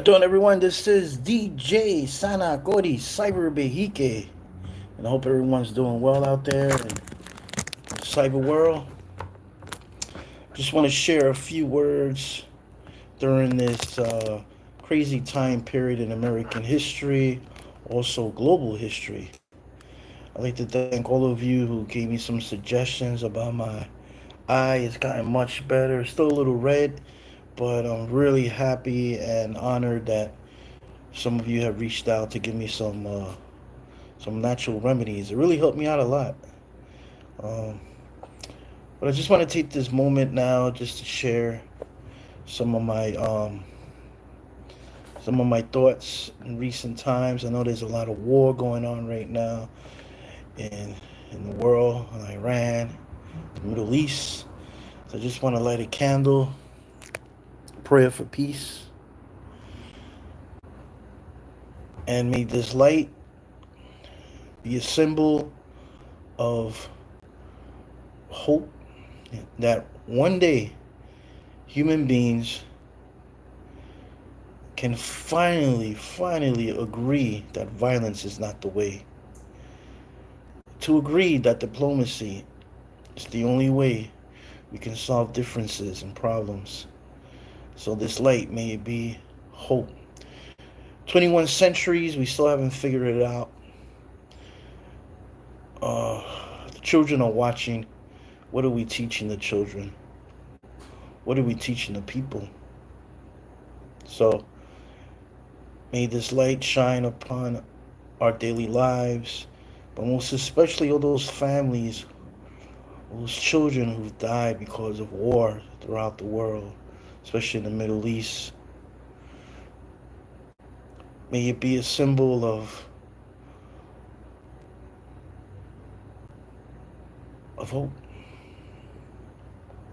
doing, everyone? This is DJ Sana Kori Cyber Behike, and I hope everyone's doing well out there in the cyber world. Just want to share a few words during this crazy time period in American history, also global history. I'd like to thank all of you who gave me some suggestions about my eye. It's gotten much better. Still a little red, but I'm really happy and honored that some of you have reached out to give me some natural remedies. It really helped me out a lot. Um, but I just want to take this moment now just to share some of my um, some of my thoughts in recent times. I know there's a lot of war going on right now in in the world, in Iran, the Middle East. So I just want to light a candle, prayer for peace, and may this light be a symbol of hope that one day human beings can finally agree that violence is not the way. To agree that diplomacy is the only way we can solve differences and problems. So this light may it be hope. 21 centuries, we still haven't figured it out. The children are watching. What are we teaching the children? What are we teaching the people? So may this light shine upon our daily lives, but most especially all those families, those children who've died because of war throughout the world, especially in the Middle East. May it be a symbol of hope.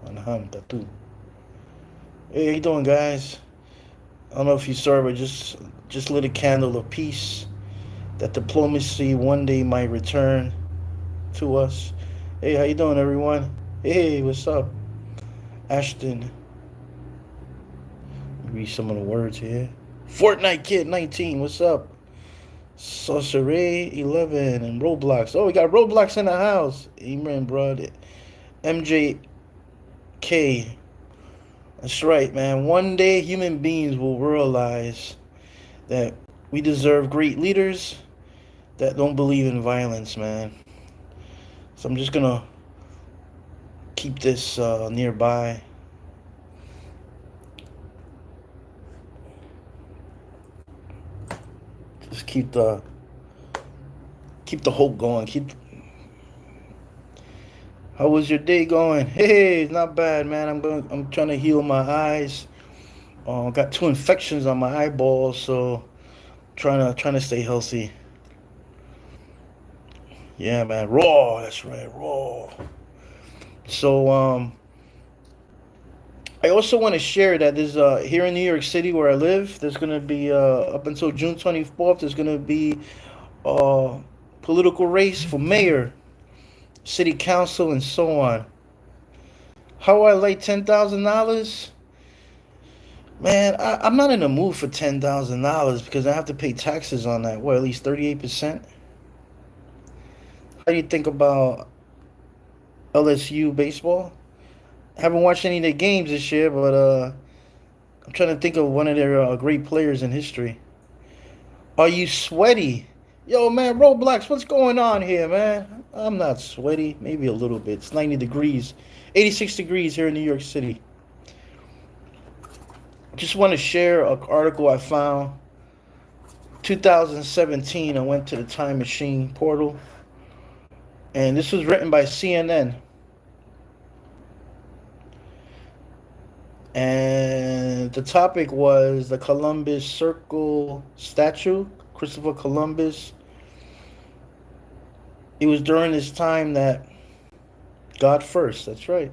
Anham Tatu. Hey, how you doing, guys? I don't know if you saw, but just lit a candle of peace. That diplomacy one day might return to us. Hey, how you doing, everyone? Hey, what's up, Ashton? Read some of the words here. Fortnite Kid 19, what's up? Sorcery 11 and Roblox. Oh, we got Roblox in the house. Amen, bro. MJK. That's right, man. One day human beings will realize that we deserve great leaders that don't believe in violence, man. So I'm just gonna keep this nearby. Just keep the hope going. How was your day going? Hey, it's not bad, man. I'm trying to heal my eyes. Got two infections on my eyeballs, so trying to stay healthy. Yeah, man. Raw. That's right. Raw. So I also want to share that there's here in New York City where I live. There's gonna be up until June 24th. There's gonna be a political race for mayor, city council, and so on. How I like $10,000? Man, I'm not in the mood for $10,000 because I have to pay taxes on that. What, at least 38%? How do you think about LSU baseball? I haven't watched any of their games this year, but I'm trying to think of one of their great players in history. Are you sweaty? Yo, man, Roblox, what's going on here, man? I'm not sweaty. Maybe a little bit. It's 90 degrees, 86 degrees here in New York City. Just want to share an article I found. 2017, I went to the Time Machine portal, and this was written by CNN. And the topic was the Columbus Circle statue, Christopher Columbus. It was during this time that God first, that's right.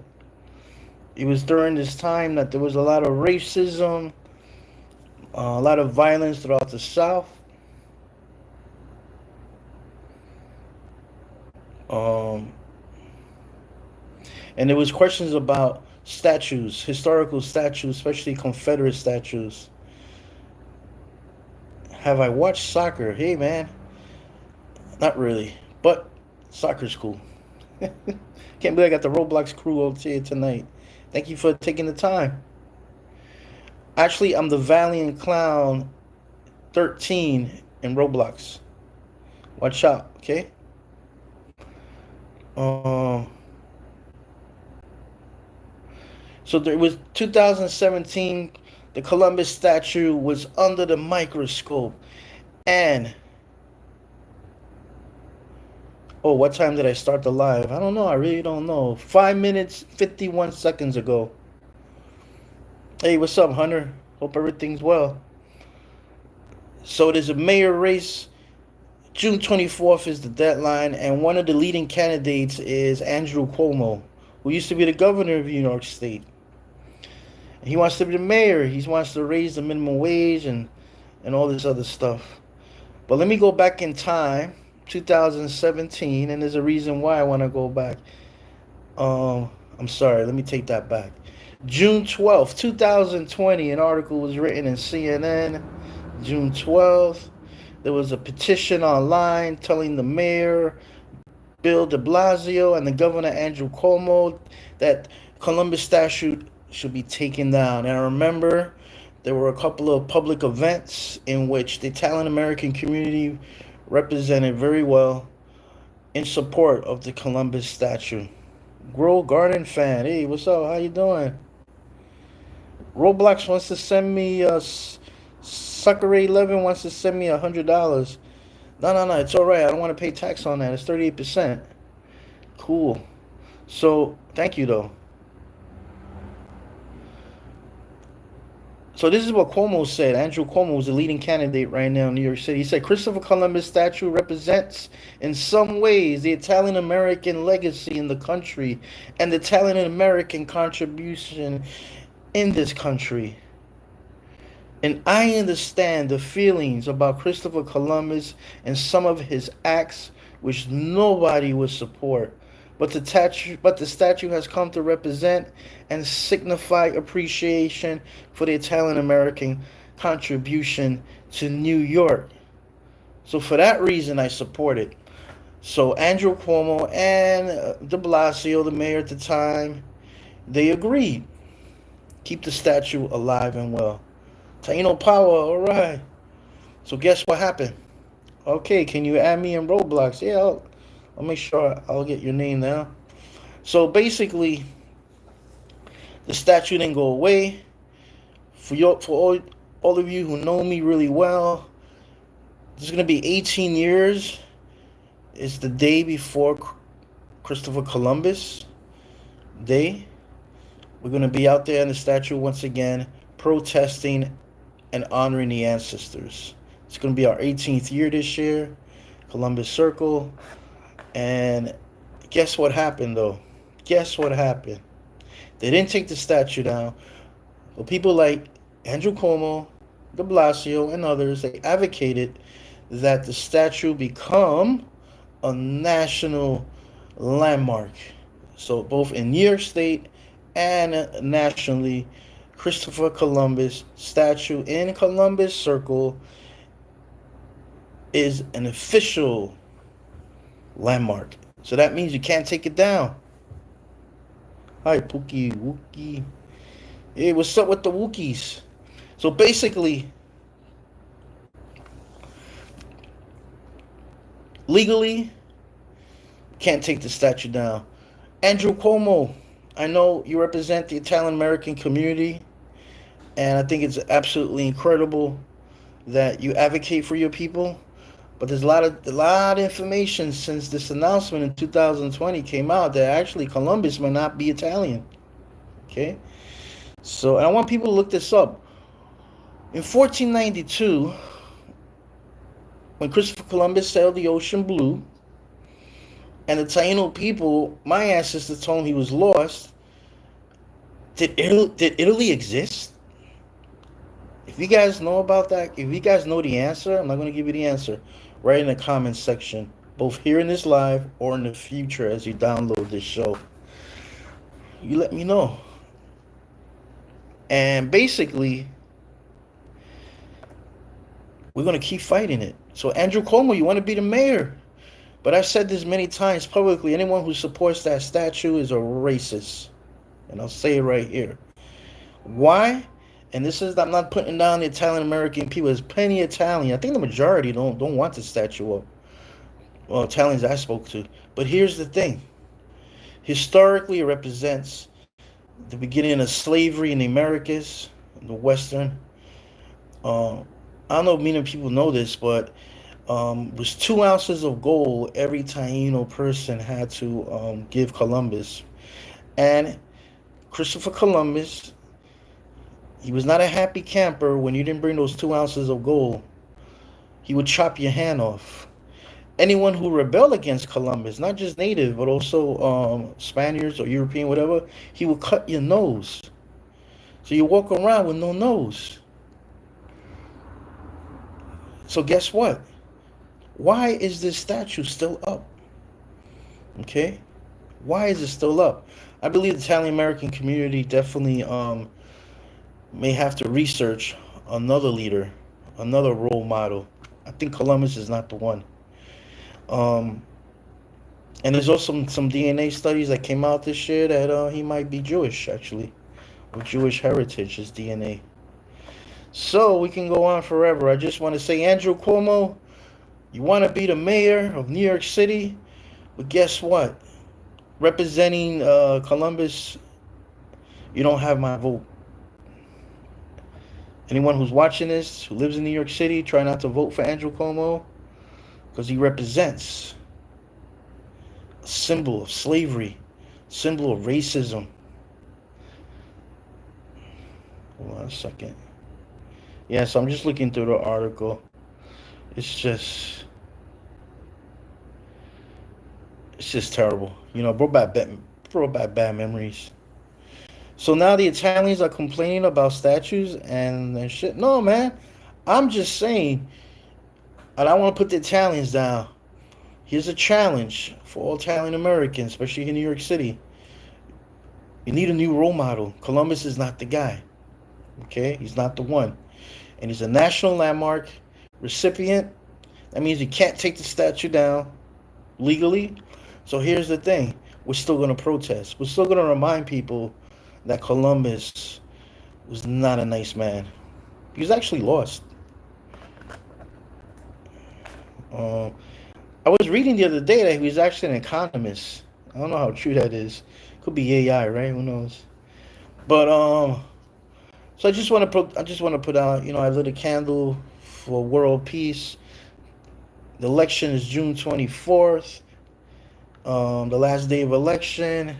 It was during this time that there was a lot of racism, a lot of violence throughout the South. Um, and there was questions about statues, historical statues, especially Confederate statues. Have I watched soccer? Hey, man. Not really. But soccer's cool. Can't believe I got the Roblox crew over here tonight. Thank you for taking the time. Actually, I'm the Valiant Clown 13 in Roblox. Watch out, okay? Um, so there was 2017. The Columbus statue was under the microscope, and oh, what time did I start the live? I don't know. I really don't know. 5 minutes 51 seconds ago. Hey, what's up, Hunter? Hope everything's well. So there's a mayor race. June 24th is the deadline, and one of the leading candidates is Andrew Cuomo, who used to be the governor of New York State. He wants to be the mayor. He wants to raise the minimum wage and all this other stuff. But let me go back in time, 2017, and there's a reason why I want to go back. I'm sorry, let me take that back. June 12th, 2020, an article was written in CNN. June 12th, there was a petition online telling the mayor, Bill de Blasio, and the governor, Andrew Cuomo, that Columbus statue should be taken down. And I remember there were a couple of public events in which the Italian American community represented very well in support of the Columbus statue. Grow Garden fan, hey, what's up? How you doing? Roblox wants to send me Sucker 11 wants to send me $100. No, it's all right. I don't want to pay tax on that. It's 38%. Cool. So thank you though. So this is what Cuomo said. Andrew Cuomo is the leading candidate right now in New York City. He said Christopher Columbus statue represents in some ways the Italian American legacy in the country and the Italian American contribution in this country. And I understand the feelings about Christopher Columbus and some of his acts which nobody would support. But the statue has come to represent and signify appreciation for the Italian American contribution to New York. So for that reason, I support it. So Andrew Cuomo and de Blasio, the mayor at the time, they agreed. Keep the statue alive and well. Taino power, all right. So guess what happened? Okay, can you add me in Roblox? Yeah, I'll make sure I'll get your name now. So basically, the statue didn't go away. For all of you who know me really well, this is going to be 18 years. It's the day before Christopher Columbus Day. We're going to be out there in the statue once again, protesting and honoring the ancestors. It's going to be our 18th year this year, Columbus Circle. And guess what happened, though? Guess what happened? They didn't take the statue down. But people like Andrew Cuomo, de Blasio, and others, they advocated that the statue become a national landmark. So both in New York State and nationally, Christopher Columbus statue in Columbus Circle is an official landmark. So that means you can't take it down. Hi, Pookie Wookie. Hey, what's up with the Wookiees? So basically, legally, can't take the statue down. Andrew Cuomo, I know you represent the Italian American community, and I think it's absolutely incredible that you advocate for your people. But there's a lot of information since this announcement in 2020 came out that actually Columbus may not be Italian. Okay? So, and I want people to look this up. In 1492, when Christopher Columbus sailed the ocean blue, and the Taino people, my ancestors told him he was lost, did Italy exist? If you guys know about that, if you guys know the answer, I'm not going to give you the answer. Write in the comments section, both here in this live or in the future as you download this show. You let me know. And basically, we're going to keep fighting it. So, Andrew Cuomo, you want to be the mayor? But I've said this many times publicly. Anyone who supports that statue is a racist. And I'll say it right here. Why? And this is, I'm not putting down the Italian American people. There's plenty of Italian. I think the majority don't want the statue up. Well, Italians I spoke to. But here's the thing. Historically, it represents the beginning of slavery in the Americas, the Western. I don't know if many people know this, but it was 2 ounces of gold every Taino person had to give Columbus. And Christopher Columbus, he was not a happy camper when you didn't bring those 2 ounces of gold. He would chop your hand off. Anyone who rebelled against Columbus, not just native, but also Spaniards or European, whatever, he would cut your nose. So you walk around with no nose. So guess what? Why is this statue still up? Okay? Why is it still up? I believe the Italian American community definitely may have to research another leader, another role model. I think Columbus is not the one. And there's also some DNA studies that came out this year that he might be Jewish, actually, with Jewish heritage, his DNA. So we can go on forever. I just want to say, Andrew Cuomo, you want to be the mayor of New York City, but guess what? Representing Columbus, you don't have my vote. Anyone who's watching this, who lives in New York City, try not to vote for Andrew Cuomo, because he represents a symbol of slavery, symbol of racism. Hold on a second. Yeah, so I'm just looking through the article. It's just terrible. You know, brought back bad memories. So now the Italians are complaining about statues and shit. No, man. I'm just saying, and I want to put the Italians down. Here's a challenge for all Italian Americans, especially in New York City. You need a new role model. Columbus is not the guy. Okay? He's not the one. And he's a national landmark recipient. That means you can't take the statue down legally. So here's the thing. We're still going to protest. We're still going to remind people that Columbus was not a nice man. He was actually lost. I was reading the other day that he was actually an economist. I don't know how true that is. Could be AI, right? Who knows? But so I just want to put out, I lit a candle for world peace. The election is June 24th. The last day of election.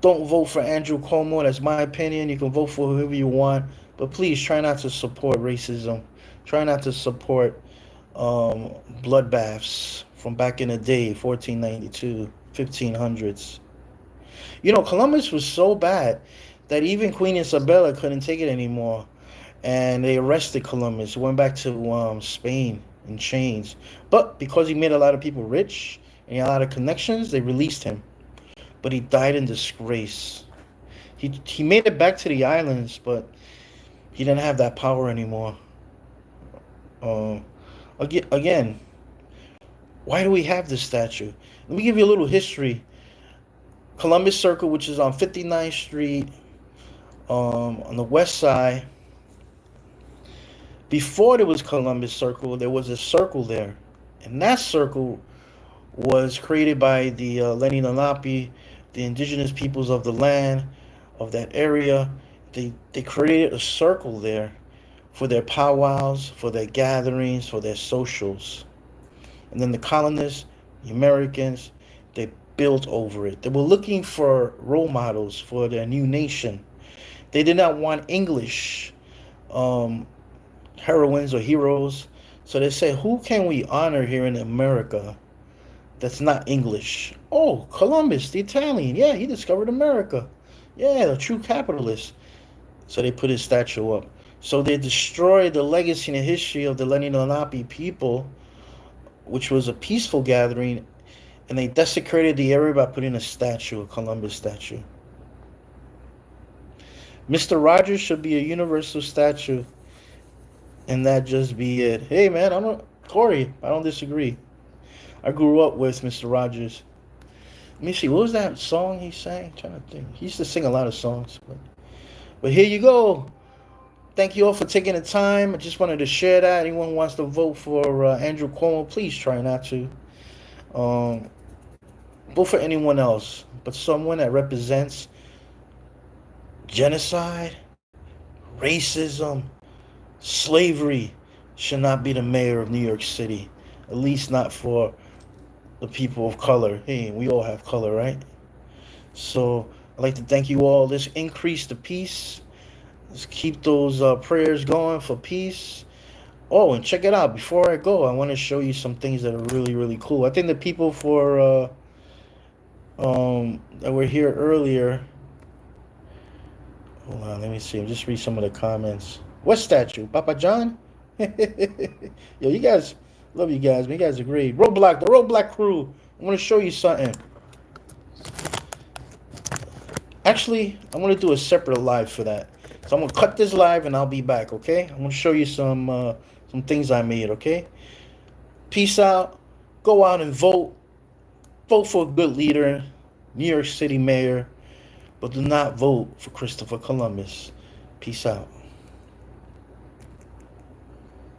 Don't vote for Andrew Cuomo. That's my opinion. You can vote for whoever you want, but please try not to support racism. Try not to support bloodbaths from back in the day, 1492, 1500s. Columbus was so bad that even Queen Isabella couldn't take it anymore, and they arrested Columbus. Went back to Spain in chains. But because he made a lot of people rich and he had a lot of connections, they released him. But he died in disgrace. He made it back to the islands, but he didn't have that power anymore. Again, why do we have this statue? Let me give you a little history. Columbus Circle, which is on 59th Street, on the west side. Before there was Columbus Circle, there was a circle there. And that circle was created by the Lenape, the indigenous peoples of the land, of that area. They created a circle there for their powwows, for their gatherings, for their socials. And then the colonists, the Americans, they built over it. They were looking for role models for their new nation. They did not want English heroines or heroes. So they said, who can we honor here in America that's not English? Oh, Columbus, the Italian. Yeah, he discovered America. Yeah, the true capitalist. So they put his statue up. So they destroyed the legacy and the history of the Lenape people, which was a peaceful gathering, and they desecrated the area by putting a statue, a Columbus statue. Mr. Rogers should be a universal statue And that just be it. Hey man, Corey, I don't disagree. I grew up with Mr. Rogers. Let me see, what was that song he sang? I'm trying to think. He used to sing a lot of songs. But here you go. Thank you all for taking the time. I just wanted to share that. Anyone who wants to vote for Andrew Cuomo, please try not to. Um, Vote for anyone else, but someone that represents genocide, racism, slavery should not be the mayor of New York City. At least not for the people of color. Hey, we all have color, right? So I'd like to thank you all. Let's increase the peace. Let's keep those prayers going for peace. Oh, and check it out. Before I go, I want to show you some things that are really, really cool. I think the people that were here earlier. Hold on, let me see. Just read some of the comments. What statue? Papa John? Yo, you guys, love you guys. Man, you guys are great. Roadblock, the Roadblock crew. I want to show you something. Actually, I'm going to do a separate live for that. So I'm going to cut this live and I'll be back, okay? I'm going to show you some things I made, okay? Peace out. Go out and vote. Vote for a good leader, New York City mayor, but do not vote for Christopher Columbus. Peace out.